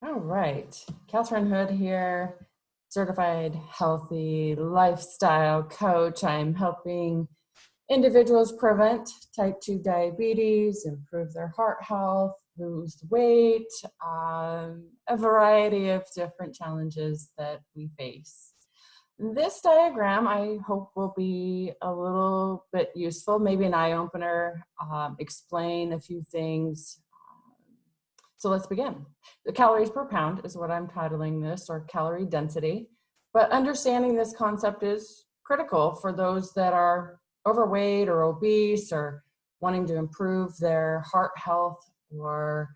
All right, Catherine Hood here, certified healthy lifestyle coach. I'm helping individuals prevent type 2 diabetes, improve their heart health, lose weight, a variety of different challenges that we face. This diagram, I hope, will be a little bit useful, maybe an eye-opener, explain a few things. So let's begin. The calories per pound is what I'm titling this, or calorie density. But understanding this concept is critical for those that are overweight or obese or wanting to improve their heart health, or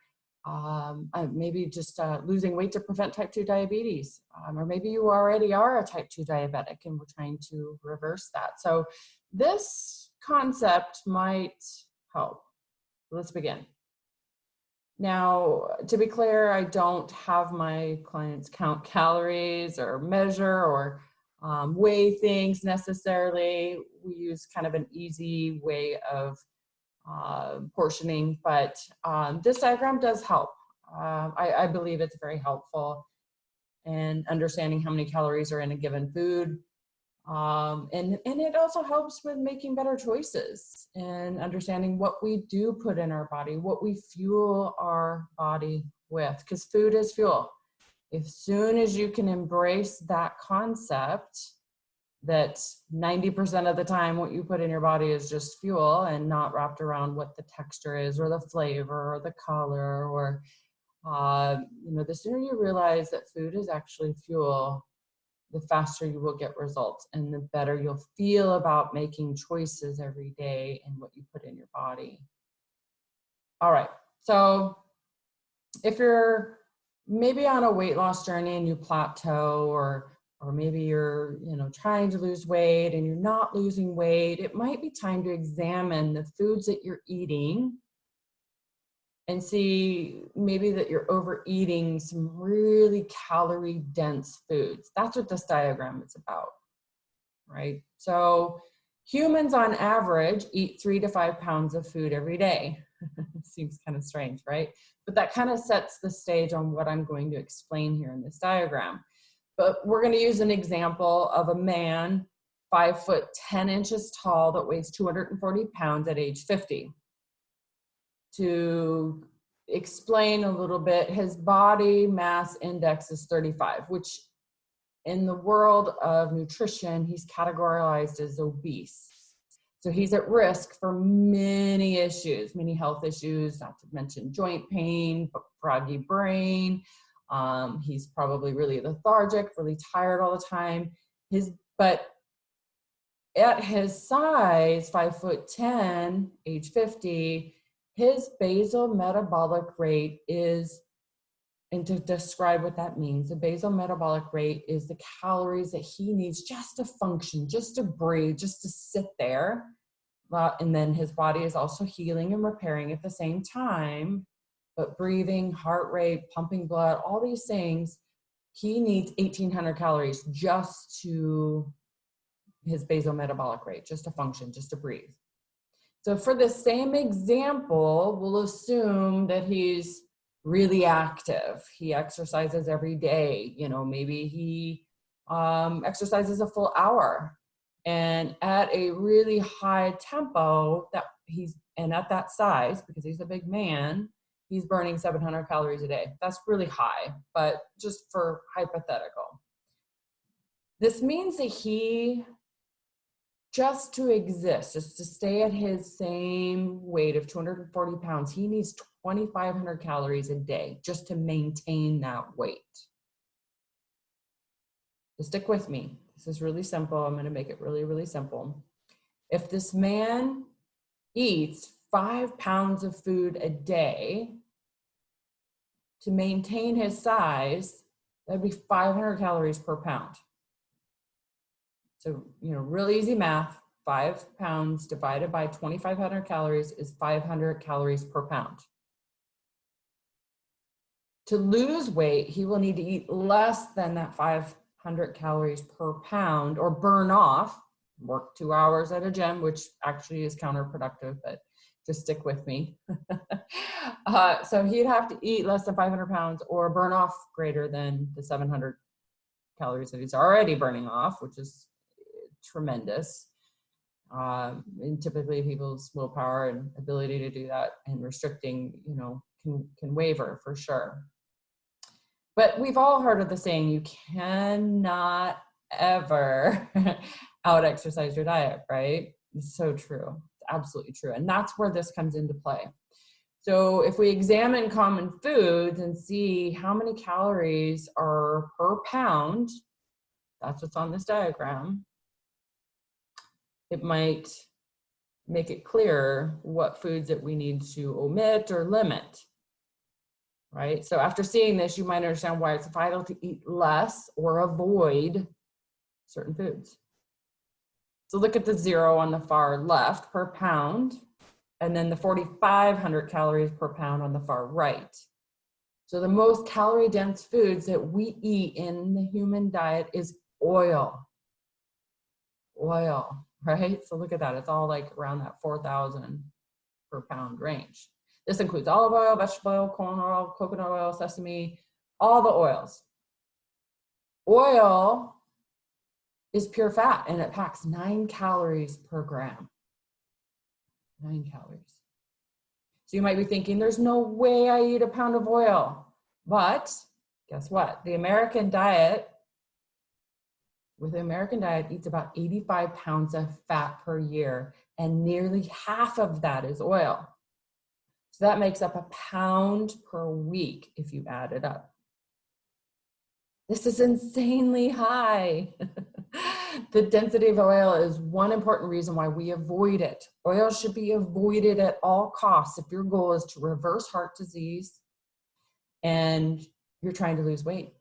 maybe just losing weight to prevent type 2 diabetes. Or maybe you already are a type 2 diabetic and we're trying to reverse that. So this concept might help. Let's begin. Now, to be clear, I don't have my clients count calories or measure or weigh things necessarily. We use kind of an easy way of portioning, but this diagram does help. I believe it's very helpful in understanding how many calories are in a given food. And it also helps with making better choices and understanding what we do put in our body, what we fuel our body with, because food is fuel. As soon as you can embrace that concept that 90% of the time what you put in your body is just fuel and not wrapped around what the texture is or the flavor or the color, or the sooner you realize that food is actually fuel, the faster you will get results and the better you'll feel about making choices every day and what you put in your body. All right, so if you're maybe on a weight loss journey and you plateau, or maybe you're trying to lose weight and you're not losing weight, it might be time to examine the foods that you're eating and see maybe that you're overeating some really calorie dense foods. That's what this diagram is about, right? So humans on average eat 3 to 5 pounds of food every day. Seems kind of strange, right? But that kind of sets the stage on what I'm going to explain here in this diagram. But we're going to use an example of a man 5'10" tall that weighs 240 pounds at age 50. To explain a little bit, his body mass index is 35, which in the world of nutrition, he's categorized as obese. So he's at risk for many issues, many health issues, not to mention joint pain, froggy brain. He's probably really lethargic, really tired all the time. But at his size, 5'10", age 50, his basal metabolic rate is, and to describe what that means, the basal metabolic rate is the calories that he needs just to function, just to breathe, just to sit there. And then his body is also healing and repairing at the same time, but breathing, heart rate, pumping blood, all these things, he needs 1,800 calories just to his basal metabolic rate, just to function, just to breathe. So for the same example, we'll assume that he's really active. He exercises every day. Maybe he exercises a full hour, and at a really high tempo and at that size, because he's a big man, he's burning 700 calories a day. That's really high, but just for hypothetical. This means that just to exist, just to stay at his same weight of 240 pounds, he needs 2,500 calories a day just to maintain that weight. So stick with me. This is really simple. I'm going to make it really, really simple. If this man eats 5 pounds of food a day to maintain his size, that'd be 500 calories per pound. So, real easy math, 5 pounds divided by 2,500 calories is 500 calories per pound. To lose weight, he will need to eat less than that 500 calories per pound, or burn off, work 2 hours at a gym, which actually is counterproductive, but just stick with me. So he'd have to eat less than 500 pounds or burn off greater than the 700 calories that he's already burning off, which is tremendous. And typically people's willpower and ability to do that and restricting, can waver for sure. But we've all heard of the saying, you cannot ever out exercise your diet, right? It's so true. It's absolutely true. And that's where this comes into play. So if we examine common foods and see how many calories are per pound, that's what's on this diagram, it might make it clearer what foods that we need to omit or limit, right? So after seeing this, you might understand why it's vital to eat less or avoid certain foods. So look at the 0 on the far left per pound, and then the 4,500 calories per pound on the far right. So the most calorie dense foods that we eat in the human diet is oil, right? So look at that. It's all like around that 4,000 per pound range. This includes olive oil, vegetable oil, corn oil, coconut oil, sesame, all the oils. Oil is pure fat and it packs 9 calories per gram. 9 calories. So you might be thinking, there's no way I eat a pound of oil. But guess what? The American diet eats about 85 pounds of fat per year, and nearly half of that is oil. So that makes up a pound per week if you add it up. This is insanely high. The density of oil is one important reason why we avoid it. Oil should be avoided at all costs if your goal is to reverse heart disease and you're trying to lose weight.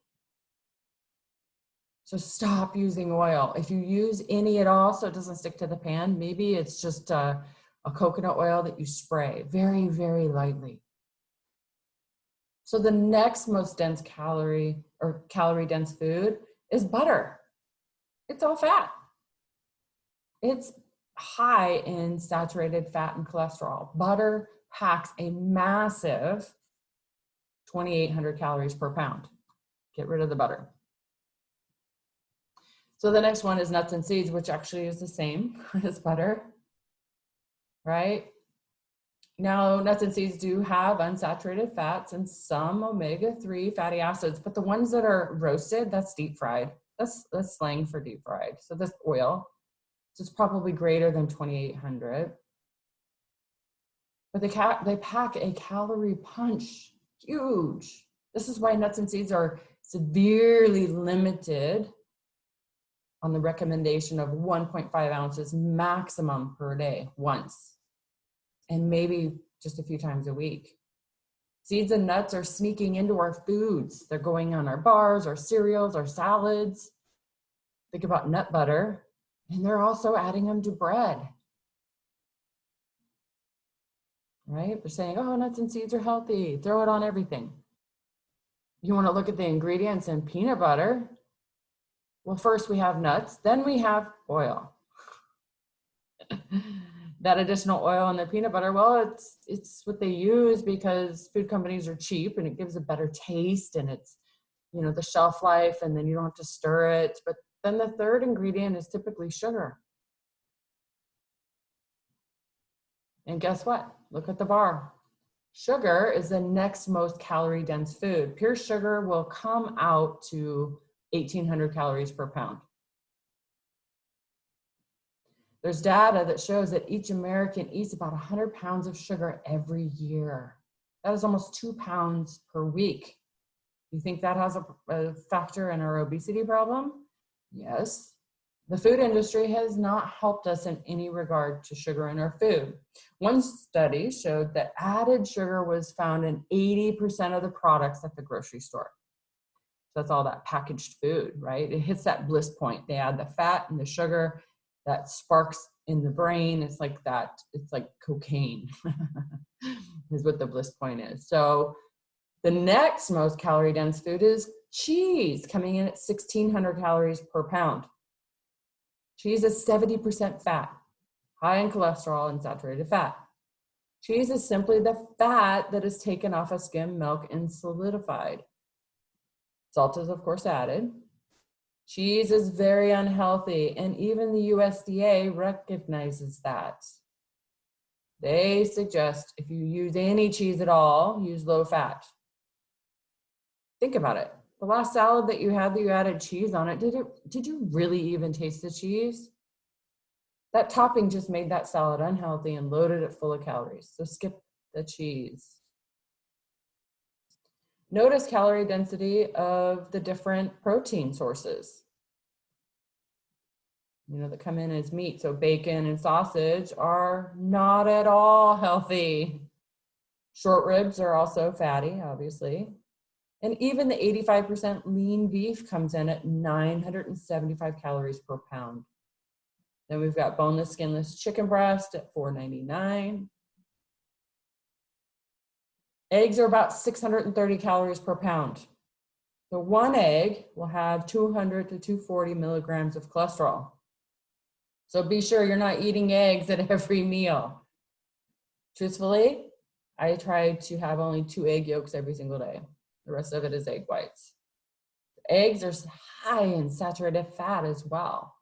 So stop using oil. If you use any at all so it doesn't stick to the pan, maybe it's just a coconut oil that you spray very, very lightly. So the next most dense calorie dense food is butter. It's all fat. It's high in saturated fat and cholesterol. Butter packs a massive 2,800 calories per pound. Get rid of the butter. So the next one is nuts and seeds, which actually is the same as butter, right? Now, nuts and seeds do have unsaturated fats and some omega-3 fatty acids, but the ones that are roasted, that's deep fried. That's slang for deep fried. So this oil, so it's probably greater than 2,800. But they pack a calorie punch, huge. This is why nuts and seeds are severely limited on the recommendation of 1.5 ounces maximum per day once, and maybe just a few times a week. Seeds and nuts are sneaking into our foods. They're going on our bars, our cereals, our salads. Think about nut butter, and they're also adding them to bread. Right? They're saying, oh, nuts and seeds are healthy. Throw it on everything. You want to look at the ingredients in peanut butter. Well, first we have nuts, then we have oil. That additional oil in the peanut butter, well, it's what they use because food companies are cheap and it gives a better taste and it's, the shelf life, and then you don't have to stir it. But then the third ingredient is typically sugar. And guess what? Look at the bar. Sugar is the next most calorie dense food. Pure sugar will come out to 1,800 calories per pound. There's data that shows that each American eats about 100 pounds of sugar every year. That is almost 2 pounds per week. You think that has a factor in our obesity problem? Yes. The food industry has not helped us in any regard to sugar in our food. One study showed that added sugar was found in 80% of the products at the grocery store. That's all that packaged food, right? It hits that bliss point. They add the fat and the sugar, that sparks in the brain. It's like that. It's like cocaine is what the bliss point is. So the next most calorie dense food is cheese, coming in at 1,600 calories per pound. Cheese is 70% fat, high in cholesterol and saturated fat. Cheese is simply the fat that is taken off of skim milk and solidified. Salt is, of course, added. Cheese is very unhealthy, and even the USDA recognizes that. They suggest if you use any cheese at all, use low fat. Think about it. The last salad that you had that you added cheese on it, did you really even taste the cheese? That topping just made that salad unhealthy and loaded it full of calories. So skip the cheese. Notice calorie density of the different protein sources, that come in as meat. So bacon and sausage are not at all healthy. Short ribs are also fatty, obviously. And even the 85% lean beef comes in at 975 calories per pound. Then we've got boneless, skinless chicken breast at $4.99. Eggs are about 630 calories per pound. So one egg will have 200 to 240 milligrams of cholesterol. So be sure you're not eating eggs at every meal. Truthfully, I try to have only 2 egg yolks every single day. The rest of it is egg whites. Eggs are high in saturated fat as well.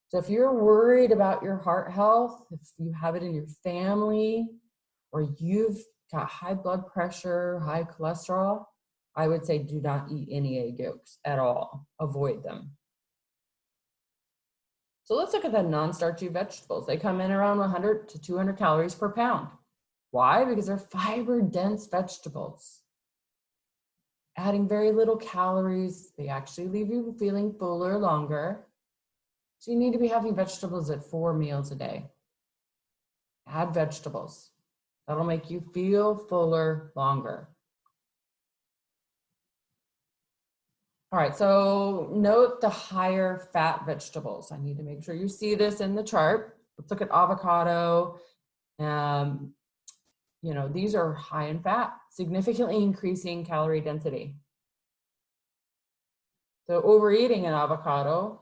So if you're worried about your heart health, if you have it in your family, or you've got high blood pressure, high cholesterol, I would say do not eat any egg yolks at all. Avoid them. So let's look at the non-starchy vegetables. They come in around 100 to 200 calories per pound. Why? Because they're fiber-dense vegetables. Adding very little calories, they actually leave you feeling fuller longer. So you need to be having vegetables at 4 meals a day. Add vegetables. That'll make you feel fuller longer. All right, so note the higher fat vegetables. I need to make sure you see this in the chart. Let's look at avocado. These are high in fat, significantly increasing calorie density. So overeating an avocado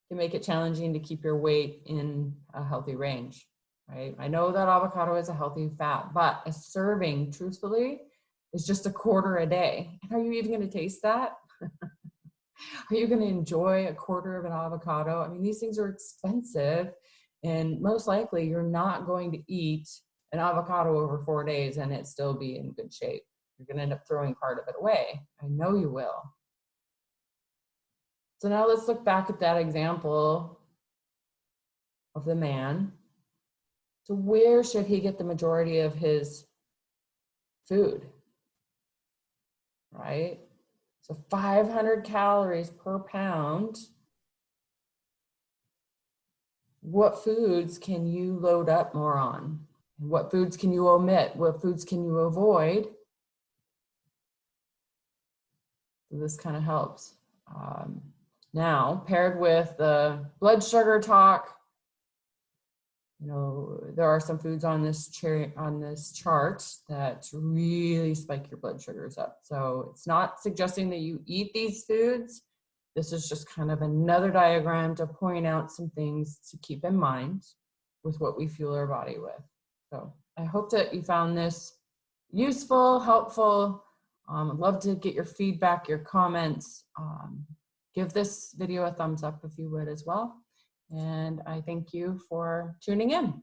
can make it challenging to keep your weight in a healthy range, right? I know that avocado is a healthy fat, but a serving, truthfully, is just a quarter a day. And are you even going to taste that? Are you going to enjoy a quarter of an avocado? I mean, these things are expensive, and most likely you're not going to eat an avocado over 4 days and it still be in good shape. You're going to end up throwing part of it away. I know you will. So now let's look back at that example of the man. So where should he get the majority of his food, right? So 500 calories per pound. What foods can you load up more on? What foods can you omit? What foods can you avoid? So this kind of helps. Now, paired with the blood sugar talk, there are some foods on this chart that really spike your blood sugars up. So it's not suggesting that you eat these foods. This is just kind of another diagram to point out some things to keep in mind with what we fuel our body with. So I hope that you found this useful, helpful. I'd love to get your feedback, your comments. Give this video a thumbs up if you would as well. And I thank you for tuning in.